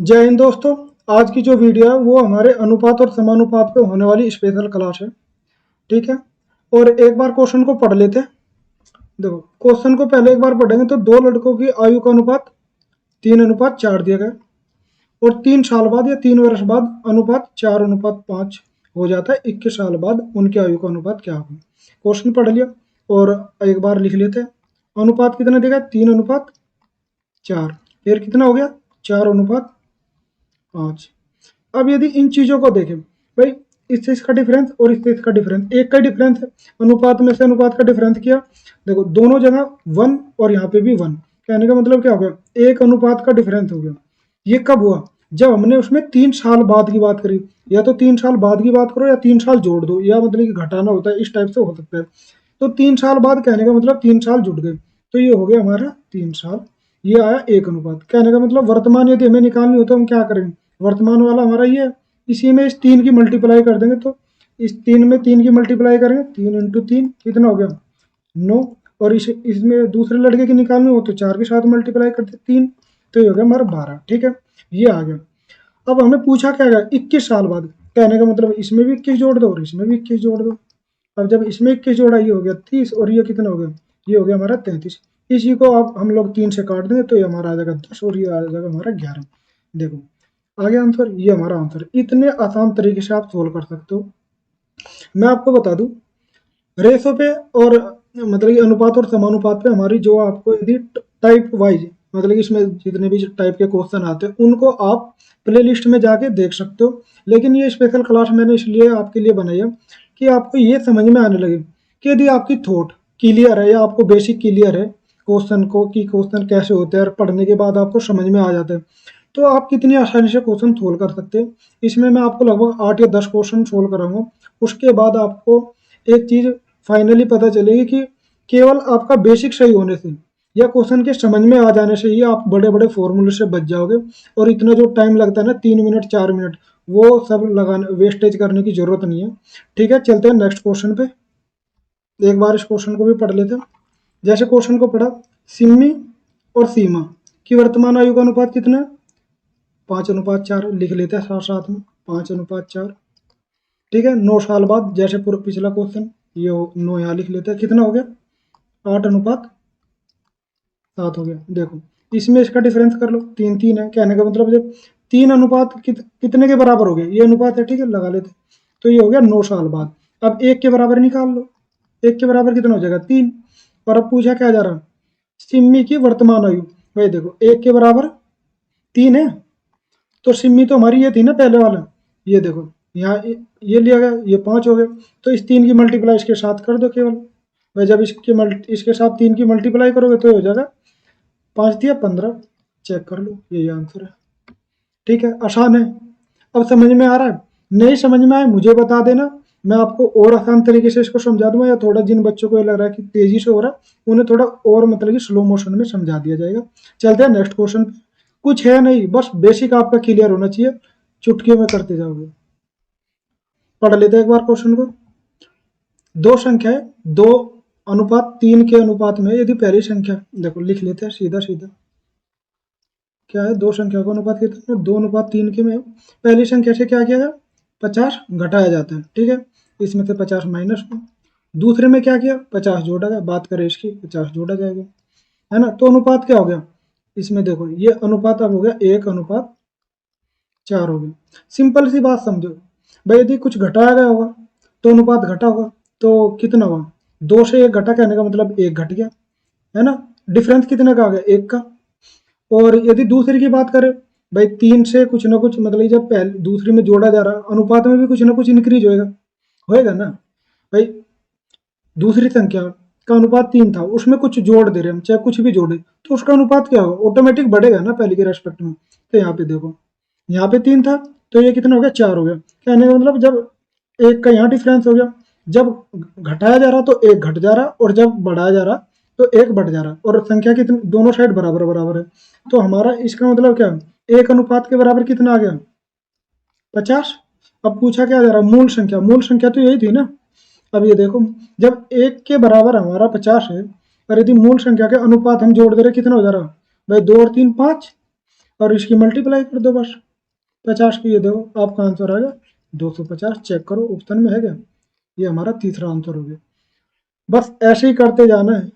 जय हिंद दोस्तों। आज की जो वीडियो है वो हमारे अनुपात और समानुपात पे होने वाली स्पेशल क्लास है। ठीक है। और एक बार क्वेश्चन को पढ़ लेते हैं। देखो, क्वेश्चन को पहले एक बार पढ़ेंगे तो दो लड़कों की आयु का अनुपात 3:4 दिया गया और 3 साल बाद या 3 वर्ष बाद अनुपात 4:5 हो जाता है। 21 साल बाद उनकी आयु का अनुपात क्या होगा। क्वेश्चन पढ़ लिया और एक बार लिख लेते हैं। अनुपात कितना देगा? 3:4। फिर कितना हो गया? 4:5। अब यदि इन चीजों को देखें, भाई इससे इसका डिफरेंस और इससे इसका डिफरेंस एक का डिफरेंस है। अनुपात में से अनुपात का डिफरेंस किया, देखो दोनों जगह 1 और यहाँ पे भी 1। कहने का मतलब क्या हो गया? एक अनुपात का डिफरेंस हो गया। ये कब हुआ? जब हमने उसमें 3 साल बाद की बात करी। या तो 3 साल बाद की बात करो या 3 साल जोड़ दो, या मतलब कि घटाना होता है, इस टाइप से हो सकता है। तो 3 साल बाद कहने का मतलब 3 साल जुड़ गए, तो ये हो गया हमारा 3 साल। ये आया एक अनुपात। कहने का मतलब वर्तमान यदि हमें निकालनी हो तो हम क्या करेंगे? वर्तमान वाला हमारा ये है, इसी में इस 3 की मल्टीप्लाई कर देंगे, तो इस 3 में 3 की मल्टीप्लाई करेंगे, 3 × 3 कितना हो गया? 9। और इसमें दूसरे लड़के की निकालनी हो तो 4 के साथ मल्टीप्लाई करते 3, तो ये हो गया हमारा 12। ठीक है, ये आ गया। अब हमें पूछा क्या गया? 21 साल बाद। कहने का मतलब इसमें भी 21 जोड़ दो और इसमें भी 21 जोड़ दो। अब जब इसमें 21 जोड़ा, ये हो गया 30 और ये कितना हो गया? ये हो गया हमारा 33। इसी को आप हम लोग 3 से काट देंगे तो ये हमारा आ जाएगा 10 और ये आ जाएगा हमारा 11। देखो आ गया आंसर, ये हमारा आंसर। इतने आसान तरीके से आप सोल्व कर सकते हो। मैं आपको बता दूं, रेशो पे और मतलब कि अनुपात और समानुपात पे हमारी जो आपको यदि टाइप वाइज मतलब कि इसमें जितने भी टाइप के क्वेश्चन आते हैं उनको आप प्ले लिस्ट में जाके देख सकते हो। लेकिन ये स्पेशल क्लास मैंने इसलिए आपके लिए बनाई है कि आपको ये समझ में आने लगे कि यदि आपकी थॉट क्लियर है या आपको बेसिक क्लियर है क्वेश्चन को कि क्वेश्चन कैसे होते हैं और पढ़ने के बाद आपको समझ में आ जाता है, तो आप कितनी आसानी से क्वेश्चन सोल्व कर सकते हैं। इसमें मैं आपको लगभग 8 या 10 क्वेश्चन सोल्व कराऊंगा। उसके बाद आपको एक चीज फाइनली पता चलेगी कि केवल आपका बेसिक सही होने से या क्वेश्चन के समझ में आ जाने से ही आप बड़े बड़े फॉर्मूले से बच जाओगे। और इतना जो टाइम लगता है ना, 3 मिनट 4 मिनट, वो सब लगाने वेस्टेज करने की जरूरत नहीं है। ठीक है, चलते हैं नेक्स्ट क्वेश्चन पे। एक बार इस क्वेश्चन को भी पढ़ लेते हैं। जैसे क्वेश्चन को पढ़ा, सिमी और सीमा की वर्तमान आयु का अनुपात कितना है? 5:4 लिख लेते हैं साथ साथ में, 5:4। ठीक है, 9 साल बाद, जैसे पूरा पिछला क्वेश्चन, ये 9 यहाँ लिख लेते हैं, कितना हो गया? 8:7 हो गया। देखो इसमें इसका डिफरेंस कर लो, 3 3 है। कहने का मतलब जब 3 अनुपात कितने के बराबर हो गए? ये अनुपात है, ठीक है, लगा लेते। तो ये हो गया 9 साल बाद। अब एक के बराबर निकाल लो, एक के बराबर कितना हो जाएगा? 3। और अब पूछा क्या जा रहा? सिमी की वर्तमान आयु। भाई देखो, एक के बराबर 3 है, तो सिमी तो हमारी ये थी ना पहले वाला। ये देखो यहाँ ये लिया गया, ये 5 हो गए, तो इस 3 की मल्टीप्लाई इसके साथ कर दो केवल। भाई जब इसके साथ 3 की मल्टीप्लाई करोगे तो ये हो जाएगा 5 दिया 15। चेक कर लो, यही आंसर है। ठीक है, आसान है। अब समझ में आ रहा है? नहीं समझ में आए मुझे बता देना, मैं आपको और आसान तरीके से इसको समझा दूंगा, या थोड़ा जिन बच्चों को ये लग रहा है कि तेजी से हो रहा है उन्हें थोड़ा और मतलब कि स्लो मोशन में समझा दिया जाएगा। चलते हैं नेक्स्ट क्वेश्चन पे। कुछ है नहीं, बस बेसिक आपका क्लियर होना चाहिए, चुटकियों में करते जाओगे। पढ़ लेते हैं एक बार क्वेश्चन को। दो संख्याएं 2:3 के अनुपात में यदि पहली संख्या, देखो लिख लेते हैं सीधा सीधा, क्या है? दो संख्या का अनुपात कितना है? 2:3 के में पहली संख्या से क्या किया है? 50 घटाया जाता है। ठीक है, इसमें से 50 माइनस हो। दूसरे में क्या किया? 50 जोड़ा गया। बात करें इसकी, 50 जोड़ा जाएगा, है ना। तो अनुपात क्या हो गया? इसमें देखो ये अनुपात अब हो गया 1:4 हो गया। सिंपल सी बात समझो भाई, यदि कुछ घटाया गया होगा तो अनुपात घटा होगा, तो कितना हुआ? 2 से 1 घटा, कहने का मतलब 1 घट गया, है ना। डिफरेंस कितने का आ गया? 1 का। और यदि दूसरी की बात करें, भाई 3 से कुछ ना कुछ मतलब जब पहले दूसरी में जोड़ा जा रहा, अनुपात में भी कुछ ना कुछ इंक्रीज होएगा, होएगा ना भाई। दूसरी संख्या का अनुपात 3 था, उसमें कुछ जोड़ दे रहे हम, चाहे कुछ भी जोड़े, तो उसका अनुपात क्या होगा? ऑटोमेटिक बढ़ेगा ना पहले के रेस्पेक्ट में। तो यहाँ पे देखो, यहाँ पे 3 था तो ये कितना हो गया? 4 हो गया। कहने का मतलब जब एक का यहाँ डिफरेंस हो गया, जब घटाया जा रहा तो 1 घट जा रहा, और जब बढ़ाया जा रहा तो 1 बढ़ जा रहा, और संख्या कितनी दोनों साइड बराबर बराबर है। तो हमारा इसका मतलब क्या है? 1 अनुपात के बराबर कितना आ गया? 50। अब पूछा क्या जा रहा? मूल संख्या। मूल संख्या तो यही थी ना। अब ये देखो, जब 1 के बराबर हमारा 50 है, और यदि मूल संख्या के अनुपात हम जोड़ दे रहे, कितना हो जा रहा? भाई 2 और 3 5, और इसकी मल्टीप्लाई कर दो बस 50 की। ये देखो आपका आंसर आ गया 250। चेक करो ऑप्शन में है क्या। ये हमारा तीसरा आंसर हो गया। बस ऐसे ही करते जाना है,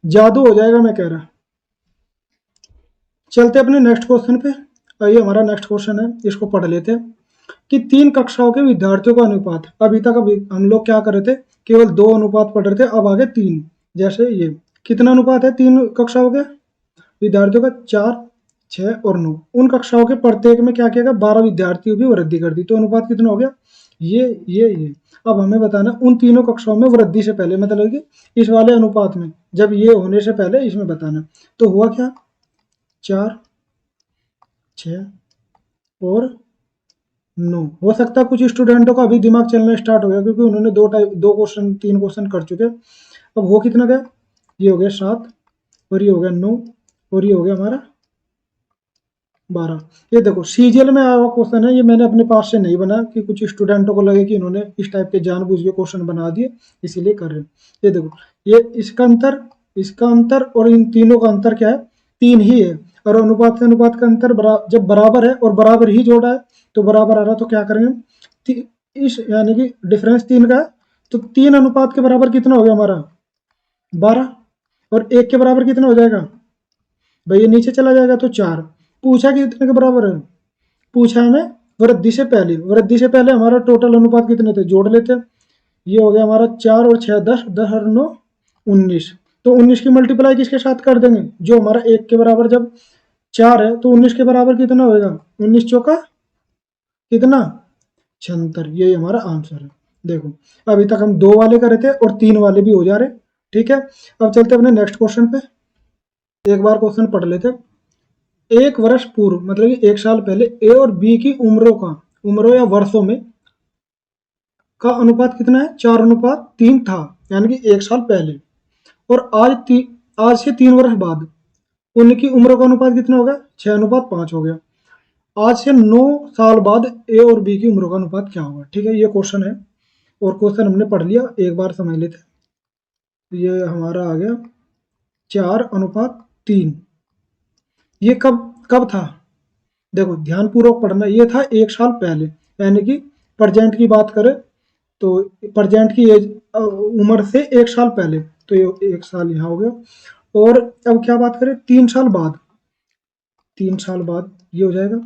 जादू हो जाएगा मैं कह रहा। चलते अपने नेक्स्ट क्वेश्चन पे। ये हमारा नेक्स्ट क्वेश्चन है, इसको पढ़ लेते हैं कि 3 कक्षाओं के विद्यार्थियों का अनुपात। अभी हम लोग क्या कर रहे थे, केवल 2 अनुपात पढ़ रहे थे, अब आगे 3। जैसे ये कितना अनुपात है 3 कक्षाओं के विद्यार्थियों का, 4, 6 और 9। उन कक्षाओं के प्रत्येक में क्या किया गया, 12 विद्यार्थियों की वृद्धि कर दी, तो अनुपात कितना हो गया, ये। अब हमें बताना उन तीनों कक्षाओं में वृद्धि से पहले, मतलब कि इस वाले अनुपात में जब ये होने से पहले इसमें बताना। तो हुआ क्या, 4, 6 और 9। हो सकता है कुछ स्टूडेंटों का अभी दिमाग चलना स्टार्ट हो गया, क्योंकि उन्होंने 3 क्वेश्चन कर चुके। अब हो कितना गया, ये हो गया 7 और ये हो गया 9 और ये हो गया हमारा 12। ये देखो सीजीएल में आया हुआ क्वेश्चन है, ये मैंने अपने पास से नहीं बनाया कि कुछ स्टूडेंटों को लगे कि इन्होंने इस टाइप के जानबूझ के क्वेश्चन बना दिए इसीलिए कर रहे हैं। ये देखो ये इसका अंतर और इन तीनों का अंतर क्या है, 3 ही है। और अनुपात से अनुपात का अंतर जब बराबर है और बराबर ही जोड़ा है तो बराबर आ रहा, तो क्या करेंगे, इस यानी कि डिफरेंस 3 का है, तो 3 अनुपात के बराबर कितना हो गया हमारा 12, और 1 के बराबर कितना हो जाएगा भाई, ये नीचे चला जाएगा तो 4। पूछा कि कितने के बराबर है, पूछा हमें वृद्धि से पहले। वृद्धि से पहले हमारा टोटल अनुपात कितने थे, जोड़ लेते हैं। ये हो गया हमारा 4 और 6 10, 10 और 9 19। तो 19 की मल्टीप्लाई किसके साथ कर देंगे, जो हमारा 1 के बराबर जब 4 है तो 19 के बराबर कितना होएगा, 19 चौका कितना 76। ये हमारा आंसर है। देखो अभी तक हम 2 वाले कर रहे थे और 3 वाले भी हो जा रहे। ठीक है, अब चलते अपने नेक्स्ट क्वेश्चन पे। एक बार क्वेश्चन पढ़ लेते। 1 वर्ष पूर्व, मतलब कि 1 साल पहले ए और बी की उम्रों या वर्षों में का अनुपात कितना है, 4:3 था, यानी कि 1 साल पहले। और आज से 3 वर्ष बाद उनकी उम्रों का अनुपात कितना हो गया, 6:5 हो गया। आज से 9 साल बाद ए और बी की उम्रों का अनुपात क्या होगा। ठीक है, ये क्वेश्चन है और क्वेश्चन हमने पढ़ लिया, एक बार समझ लेते। ये हमारा आ गया 4:3। ये कब कब था, देखो ध्यानपूर्वक पढ़ना। ये था 1 साल पहले, यानी कि प्रेजेंट की बात करें तो प्रेजेंट की एज उम्र से 1 साल पहले, तो ये 1 साल यहाँ हो गया। और अब क्या बात करें 3 साल बाद, 3 साल बाद ये हो जाएगा।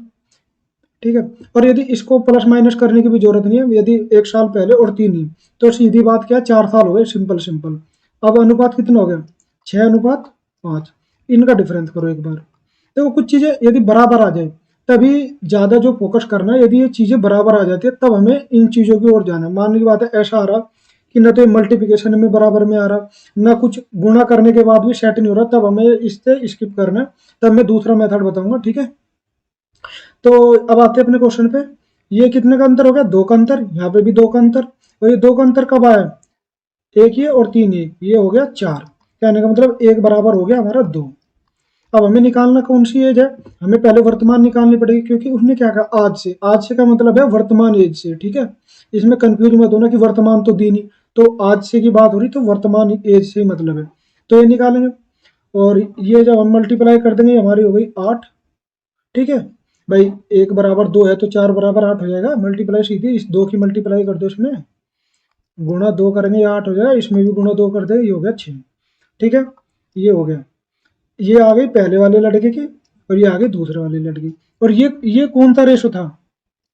ठीक है, और यदि इसको प्लस माइनस करने की भी जरूरत नहीं है, यदि 1 साल पहले और 3 ही, तो सीधी बात क्या, 4 साल हो गए, सिंपल। अब अनुपात कितना हो गया, 6:5। इनका डिफरेंस करो एक बार। देखो कुछ चीजें यदि बराबर आ जाए तभी ज्यादा जो फोकस करना है, यदि ये चीजें बराबर आ जाती है तब हमें इन चीजों की ओर जाना है। मानने की बात है ऐसा आ रहा कि न तो मल्टीप्लिकेशन में बराबर में आ रहा, न कुछ गुणा करने के बाद भी सेट नहीं हो रहा, तब हमें इससे स्किप करना है, तब मैं दूसरा मेथड बताऊंगा। ठीक है, तो अब आते हैं अपने क्वेश्चन पे। ये कितने का अंतर हो गया, 2 का अंतर, यहाँ पे भी 2 का अंतर। और ये 2 का अंतर कब आया, 1 ये और 3 ये हो गया 4। कहने का मतलब 1 बराबर हो गया हमारा 2। अब हमें निकालना कौन सी एज है, हमें पहले वर्तमान निकालनी पड़ेगी, क्योंकि उसने क्या कहा आज से का मतलब है वर्तमान एज से। ठीक है, इसमें कंफ्यूज मत होना कि वर्तमान तो दी नहीं, तो आज से की बात हो रही तो वर्तमान एज से ही मतलब है, तो ये निकालेंगे। और ये जब हम मल्टीप्लाई कर देंगे हमारी हो गई 8। ठीक है भाई, 1 बराबर 2 है तो 4 बराबर 8 हो जाएगा। मल्टीप्लाई सीधी इस 2 की मल्टीप्लाई कर दो, इसमें गुणा 2 करेंगे 8 हो जाएगा, इसमें भी गुणा 2 कर देंगे, ये हो गया 6। ठीक है, ये हो गया, ये आ गई पहले वाले लड़के की और ये आ गई दूसरे वाले लड़के। और ये कौन सा रेशो था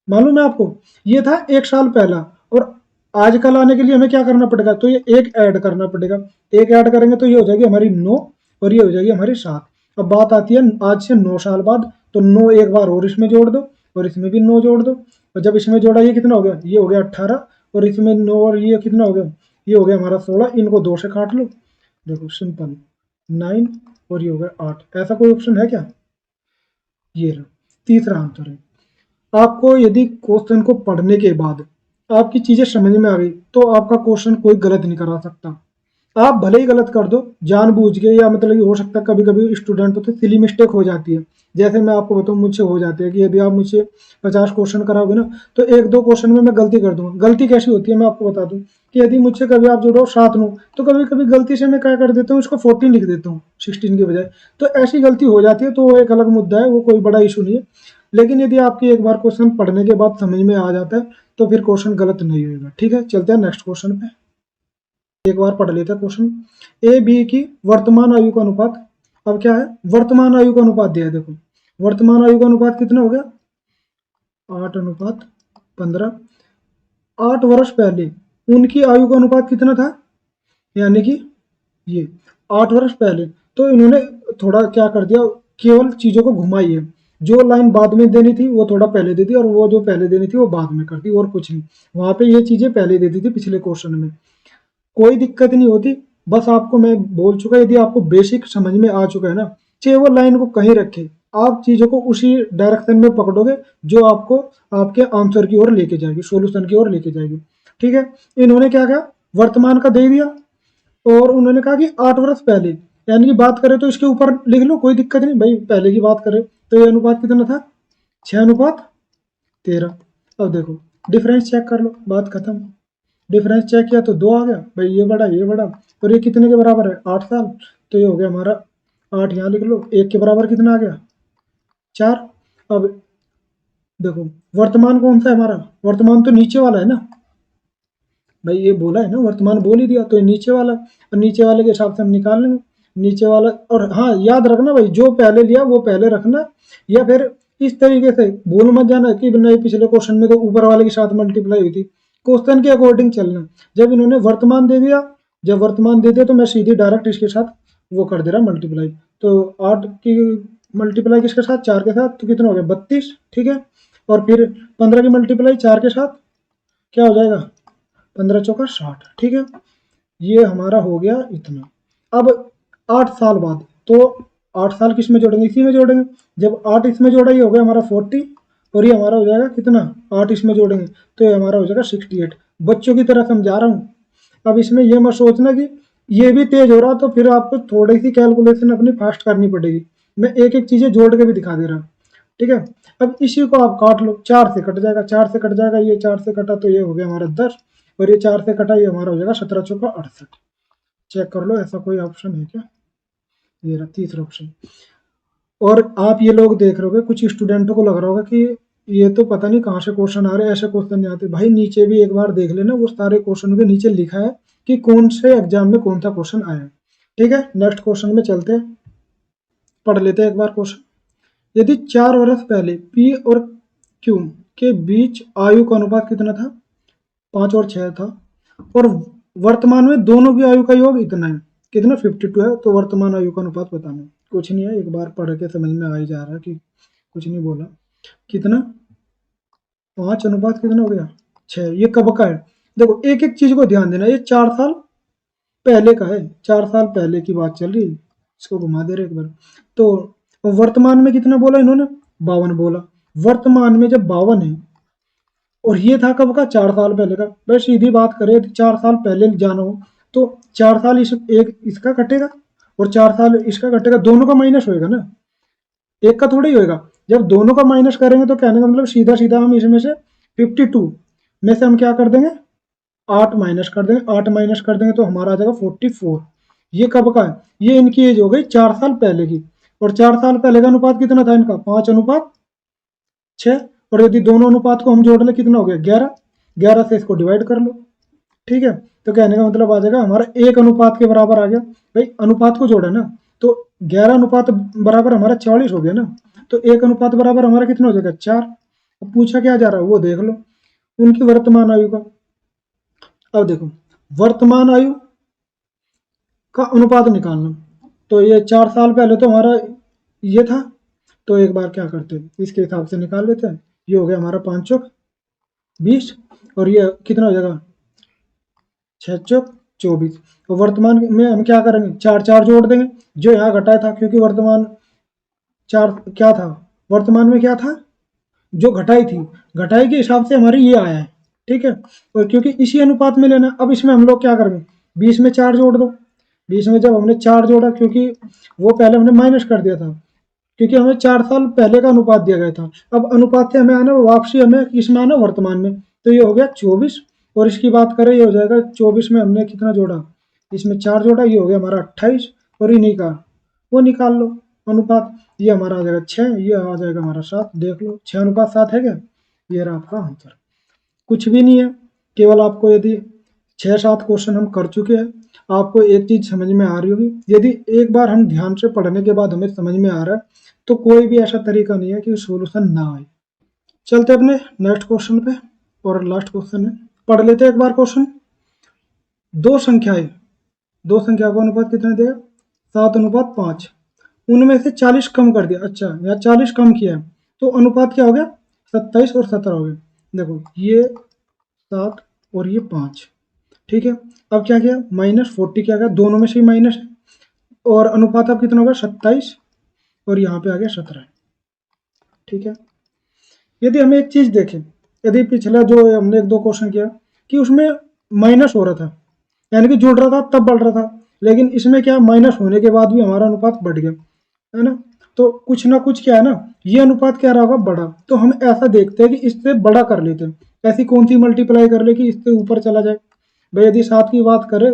मालूम है आपको, ये था 1 साल पहला। और आज का लाने के लिए हमें क्या करना पड़ेगा, तो ये 1 ऐड करना पड़ेगा। 1 ऐड करेंगे तो ये हो जाएगी हमारी 9 और ये हो जाएगी हमारी 7। अब बात आती है आज से 9 साल बाद, तो 9 एक बार और इसमें जोड़ दो और इसमें भी 9 जोड़ दो। और जब इसमें जोड़ा ये कितना हो गया, ये हो गया 18 और इसमें 9 और ये कितना हो गया, ये हो गया हमारा 16। इनको 2 से काट लो, देखो सिंपल 9 और ये हो गया 8। ऐसा कोई ऑप्शन है क्या, ये रहा तीसरा आंसर है। आपको यदि क्वेश्चन को पढ़ने के बाद आपकी चीजें समझ में आ गई तो आपका क्वेश्चन कोई गलत नहीं करा सकता। आप भले ही गलत कर दो जानबूझ के, या मतलब कि हो सकता है कभी कभी स्टूडेंट तो सिली मिस्टेक हो जाती है, जैसे मैं आपको बताऊँ मुझसे हो जाते हैं कि यदि आप मुझसे 50 क्वेश्चन कराओगे ना, तो एक दो क्वेश्चन में मैं गलती कर दूंगा। गलती कैसी होती है मैं आपको बता दूं कि यदि मुझसे कभी आप जुड़ो 7 9, तो कभी कभी गलती से मैं क्या कर देता हूँ, इसको 14 लिख देता हूँ 16 की बजाय। तो ऐसी गलती हो जाती है, तो वो एक अलग मुद्दा है, वो कोई बड़ा इशू नहीं है। लेकिन यदि आपकी एक बार क्वेश्चन पढ़ने के बाद समझ में आ जाता है, तो फिर क्वेश्चन गलत नहीं होगा। ठीक है, चलते हैं नेक्स्ट क्वेश्चन पे। एक बार पढ़ लेते हैं क्वेश्चन। ए बी की वर्तमान आयु का अनुपात। अब क्या है, वर्तमान आयु का अनुपात दिया है। देखो वर्तमान आयु का अनुपात कितना हो गया, 8:15। 8 वर्ष पहले उनकी आयु का अनुपात कितना था, यानी कि ये 8 वर्ष पहले। तो इन्होंने थोड़ा क्या कर दिया, केवल चीजों को घुमाई है। जो लाइन बाद में देनी थी वो थोड़ा पहले दे दी, और वो जो पहले देनी थी वो बाद में कर दी, और कुछ नहीं। वहां पे ये चीजें पहले दे दी थी पिछले क्वेश्चन में। कोई दिक्कत नहीं होती, बस आपको मैं बोल चुका, यदि आपको बेसिक समझ में आ चुका है ना, चाहे वो लाइन को कहीं रखे, आप चीजों को उसी डायरेक्शन में पकड़ोगे जो आपको आपके आंसर की ओर लेके जाएगी, सॉल्यूशन की ओर लेके जाएगी। ठीक है, इन्होंने क्या कहा, वर्तमान का दे दिया, और उन्होंने कहा कि 8 वर्ष पहले, यानी कि बात करें तो इसके ऊपर लिख लो, कोई दिक्कत नहीं भाई, पहले की बात करें तो ये अनुपात कितना था, 6:13। अब देखो डिफरेंस चेक कर लो, बात खत्म। डिफरेंस चेक किया तो 2 आ गया भाई, ये बड़ा ये बड़ा, और ये कितने के बराबर है, 8 साल। तो ये हो गया हमारा 8, यहाँ लिख लो, 1 के बराबर कितना आ गया, 4। अब देखो वर्तमान कौन सा है हमारा, वर्तमान तो नीचे वाला है ना भाई, ये बोला है ना वर्तमान बोल ही दिया, तो ये नीचे वाला, और नीचे वाले के हिसाब से हम निकाल लेंगे नीचे वाला। और हाँ याद रखना भाई, जो पहले लिया वो पहले रखना, या फिर इस तरीके से भूल मत जाना कि नहीं पिछले क्वेश्चन में तो ऊपर वाले के साथ मल्टीप्लाई हुई थी। क्वेश्चन के अकॉर्डिंग चलना। जब इन्होंने वर्तमान दे दिया, जब वर्तमान दे दिया तो मैं सीधी डायरेक्ट इसके साथ वो कर दे रहा मल्टीप्लाई। तो 8 की मल्टीप्लाई किसके साथ, 4 के साथ, तो कितना हो गया 32। ठीक है, और फिर 15 की मल्टीप्लाई 4 के साथ क्या हो जाएगा, 15 चौका 60। ठीक है, ये हमारा हो गया इतना। अब 8 साल बाद, तो 8 साल किस में जोड़ेंगे, इसी में जोड़ेंगे। जब 8 इसमें जोड़ा, ये हो गया हमारा 40, और ये हमारा हो जाएगा कितना, 8 इसमें जोड़ेंगे तो ये हमारा हो जाएगा 68। बच्चों की तरह समझा रहा हूँ। अब इसमें ये मत सोचना कि ये भी तेज हो रहा, तो फिर आपको थोड़ी सी कैलकुलेशन अपनी फास्ट करनी पड़ेगी। मैं एक एक चीजें जोड़ के भी दिखा दे रहा हूँ। ठीक है, अब इसी को आप काट लो, 4 से कट जाएगा, 4 से कट जाएगा, ये 4 से कटा तो ये हो गया हमारा 10, और ये 4 से कटा, ये हमारा हो जाएगा 17 चौका 68। चेक कर लो ऐसा कोई ऑप्शन है क्या, ये रहा तीसरा ऑप्शन। और आप ये लोग देख रहे हो, कुछ स्टूडेंटों को लग रहा होगा कि ये तो पता नहीं कहाँ से क्वेश्चन आ रहे हैं, ऐसे क्वेश्चन नहीं आते। भाई नीचे भी एक बार देख लेना, वो सारे क्वेश्चन के नीचे लिखा है कि कौन से एग्जाम में कौन सा क्वेश्चन आया है। ठीक है, नेक्स्ट क्वेश्चन में चलते हैं, पढ़ लेते हैं एक बार क्वेश्चन। यदि 4 वर्ष पहले पी और क्यू के बीच आयु का अनुपात कितना था, 5 और 6 था, और वर्तमान में दोनों की आयु का योग इतना है, कितना 52 है, तो वर्तमान आयु का अनुपात बताना है। कुछ नहीं है, एक बार पढ़ के समझ में आ ही जा रहा है कि कुछ नहीं बोला। कितना, 5 अनुपात कितना हो गया 6, ये कब का है। देखो एक एक चीज को ध्यान देना, ये 4 साल पहले का है, 4 साल पहले की बात चल रही है, इसको घुमा दे रहे एक बार। तो वर्तमान में कितना बोला इन्होंने, 52 बोला। वर्तमान में जब 52 है, और ये था कब का, 4 साल पहले का। बस सीधी बात करें, 4 साल पहले जाना हो तो 4 साल इस एक इसका कटेगा, और 4 साल इसका कटेगा, दोनों का माइनस होएगा ना, एक का थोड़ा ही होएगा। जब दोनों का माइनस करेंगे तो कहने का मतलब सीधा सीधा हम इसमें से 52 में से हम क्या कर देंगे, 8 माइनस कर देंगे। 8 माइनस कर देंगे तो हमारा आ जाएगा 44। ये कब का है, ये इनकी एज हो गई 4 साल पहले की। और 4 साल पहले का अनुपात कितना था इनका, 5:6। और यदि दोनों अनुपात को हम जोड़ ले कितना हो गया, 11। 11 से इसको डिवाइड कर लो। ठीक है, तो कहने का मतलब आ जाएगा हमारा 1 अनुपात के बराबर आ गया। भाई अनुपात को जोड़ा ना, तो 11 अनुपात बराबर हमारा 44 हो गया ना, तो 1 अनुपात बराबर हमारा कितना हो जाएगा, 4। अब पूछा क्या जा रहा है वो देख लो, उनकी वर्तमान आयु का। अब देखो वर्तमान आयु का अनुपात निकालना, तो ये 4 साल पहले तो हमारा ये था, तो एक बार क्या करते हैं, इसके हिसाब से निकाल लेते हैं। ये हो गया हमारा 5 चौक 20, और ये कितना हो जाएगा 6 चौक 24। और वर्तमान में हम क्या करेंगे, 4 4 जोड़ देंगे, जो यहाँ घटाया था, क्योंकि वर्तमान 4 क्या था, वर्तमान में क्या था, जो घटाई थी, घटाई के हिसाब से हमारी ये आया है। ठीक है, और क्योंकि इसी अनुपात में लेना, अब इसमें हम लोग क्या करेंगे, 20 में 4 जोड़ दो। 20 में जब हमने 4 जोड़ा, क्योंकि वो पहले हमने माइनस कर दिया था, क्योंकि हमें 4 साल पहले का अनुपात दिया गया था। अब अनुपात से हमें आना वापसी, हमें इसमें आना वर्तमान में। तो ये हो गया 24, और इसकी बात करें ये हो जाएगा 24 में हमने कितना जोड़ा, इसमें 4 जोड़ा, ये हो गया हमारा 28, और इन्हीं का वो निकाल लो अनुपात, ये हमारा आ जाएगा 6, ये आ जाएगा हमारा 7। देख लो 6:7 है क्या, ये रहा आपका आंसर। कुछ भी नहीं है, केवल आपको यदि 6-7 क्वेश्चन हम कर चुके हैं, आपको एक चीज समझ में आ रही होगी। यदि एक बार हम ध्यान से पढ़ने के बाद हमें समझ में आ रहा है, तो कोई भी ऐसा तरीका नहीं है कि सॉल्यूशन ना आए। चलते अपने नेक्स्ट क्वेश्चन पे, और लास्ट क्वेश्चन है, पढ़ लेते हैं एक बार क्वेश्चन। दो संख्याएं, दो संख्या का अनुपात कितना देगा, 7:5। उनमें से 40 कम कर दिया, अच्छा यहाँ 40 कम किया है, तो अनुपात क्या हो गया, 27 और 17 हो गया। देखो ये 7 और ये 5, ठीक है। अब क्या किया, -40 क्या गया, दोनों में से ही माइनस है, और अनुपात अब कितना होगा, 27, और यहाँ पे आ गया 17, ठीक है। यदि हम एक चीज देखें, यदि पिछला जो हमने 1-2 क्वेश्चन किया कि उसमें माइनस हो रहा था, यानी कि जुड़ रहा था तब बढ़ रहा था, लेकिन इसमें क्या, माइनस होने के बाद भी हमारा अनुपात बढ़ गया, है ना। तो कुछ ना कुछ क्या है ना, ये अनुपात क्या रहा होगा, बड़ा। तो हम ऐसा देखते हैं कि इससे बड़ा कर लेते हैं, ऐसी कौन सी मल्टीप्लाई कर ले कि इससे ऊपर चला जाए। भाई यदि 7 की बात करें,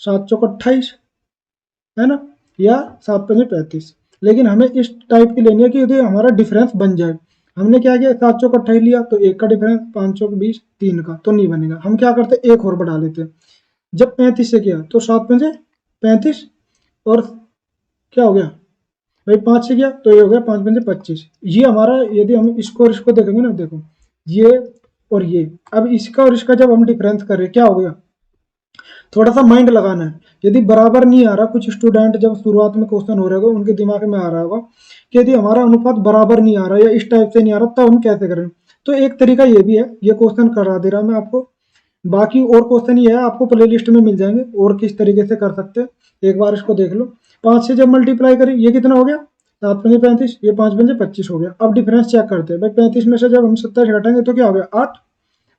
7 चौक 28, है ना, या 7×5 = 35, लेकिन हमें इस टाइप की लेनी है कि यदि हमारा डिफरेंस बन जाए। हमने क्या किया, 7 चौक 28 लिया तो 1 का डिफरेंस, 5 चौक 20, 3 का, तो नहीं बनेगा। हम क्या करते, एक और बढ़ा लेते। जब 35 से किया तो 7×35, और क्या हो गया भाई, 5 से किया तो ये हो गया 5×25। ये हमारा, यदि हम इसको और इसको देखेंगे ना, देखो ये और ये, अब इसका और इसका जब हम डिफरेंस करें, क्या हो गया, थोड़ा सा माइंड लगाना है। यदि बराबर नहीं आ रहा, कुछ स्टूडेंट जब शुरुआत में क्वेश्चन हो रहे होगा, उनके दिमाग में आ रहा होगा कि यदि हमारा अनुपात बराबर नहीं आ रहा या इस टाइप से नहीं आ रहा, तब हम कैसे करें। तो एक तरीका ये भी है, ये क्वेश्चन करा दे रहा मैं आपको, बाकी और क्वेश्चन ये है आपको प्ले लिस्ट में मिल जाएंगे, और किस तरीके से कर सकते हैं, एक बार इसको देख लो। 5 से जब मल्टीप्लाई करें, ये कितना हो गया, 7×35, ये 5×25 हो गया। अब डिफरेंस चेक करते हैं भाई, 35 में से जब हम 27 घटाएंगे तो क्या हो गया, 8,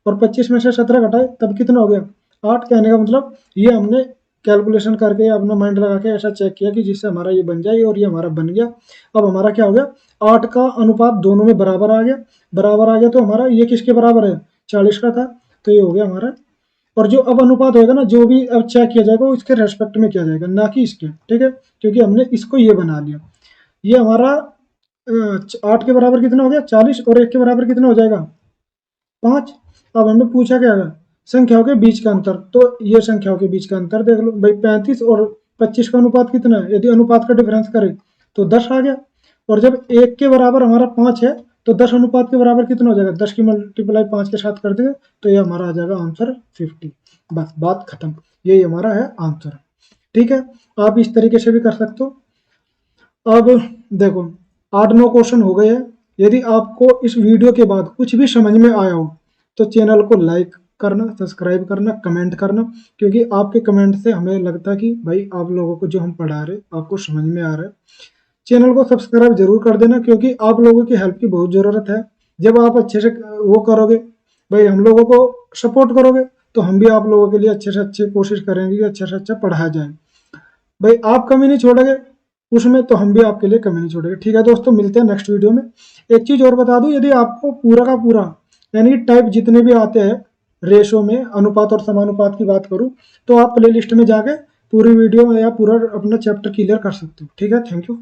और 25 में से 17 घटाए तब कितना हो गया, 8। कहने का मतलब ये हमने कैलकुलेशन करके अपना माइंड लगा के ऐसा चेक किया कि जिससे हमारा ये बन जाए, और ये हमारा बन गया। अब हमारा क्या हो गया, 8 का अनुपात दोनों में बराबर आ गया, बराबर आ गया, तो हमारा ये किसके बराबर है, 40 का था, तो ये हो गया हमारा। और जो अब अनुपात होगा ना, जो भी अब चेक किया जाएगा वो इसके रेस्पेक्ट में किया जाएगा, ना कि इसके, ठीक है, क्योंकि हमने इसको ये बना लिया। ये हमारा 8 के बराबर कितना हो गया, 40, और 1 के बराबर कितना हो जाएगा, 5। अब हमें पूछा क्या है, संख्याओं के बीच का अंतर, तो ये संख्याओं के बीच का अंतर देख लो भाई, 35 और 25 का अनुपात कितना है, यदि अनुपात का डिफरेंस करें तो 10 आ गया। और जब 1 के बराबर हमारा 5 है, तो 10 अनुपात के बराबर कितना हो जाएगा, 10 की मल्टीप्लाई 5 के साथ कर देंगे, तो ये हमारा आ जाएगा आंसर 50। बस बात खत्म, यही हमारा है आंसर, ठीक है। आप इस तरीके से भी कर सकते हो। अब देखो 8-9 क्वेश्चन हो गए हैं। यदि आपको इस वीडियो के बाद कुछ भी समझ में आया हो, तो चैनल को लाइक करना, सब्सक्राइब करना, कमेंट करना, क्योंकि आपके कमेंट से हमें लगता है कि भाई आप लोगों को जो हम पढ़ा रहे आपको समझ में आ रहा है। चैनल को सब्सक्राइब जरूर कर देना, क्योंकि आप लोगों की हेल्प की बहुत ज़रूरत है। जब आप अच्छे से वो करोगे, भाई हम लोगों को सपोर्ट करोगे, तो हम भी आप लोगों के लिए अच्छे से अच्छे कोशिश करेंगे कि अच्छे से अच्छा पढ़ाया जाए। भाई आप कमी नहीं छोड़ोगे उसमें, तो हम भी आपके लिए कमी नहीं छोड़ेंगे, ठीक है दोस्तों। मिलते हैं नेक्स्ट वीडियो में। एक चीज़ और बता दूं, यदि आपको पूरा का पूरा, यानी टाइप जितने भी आते हैं रेशो में, अनुपात और समानुपात की बात करूं, तो आप प्ले लिस्ट में जाके पूरी वीडियो या पूरा अपना चैप्टर क्लियर कर सकते हो, ठीक है। Thank you.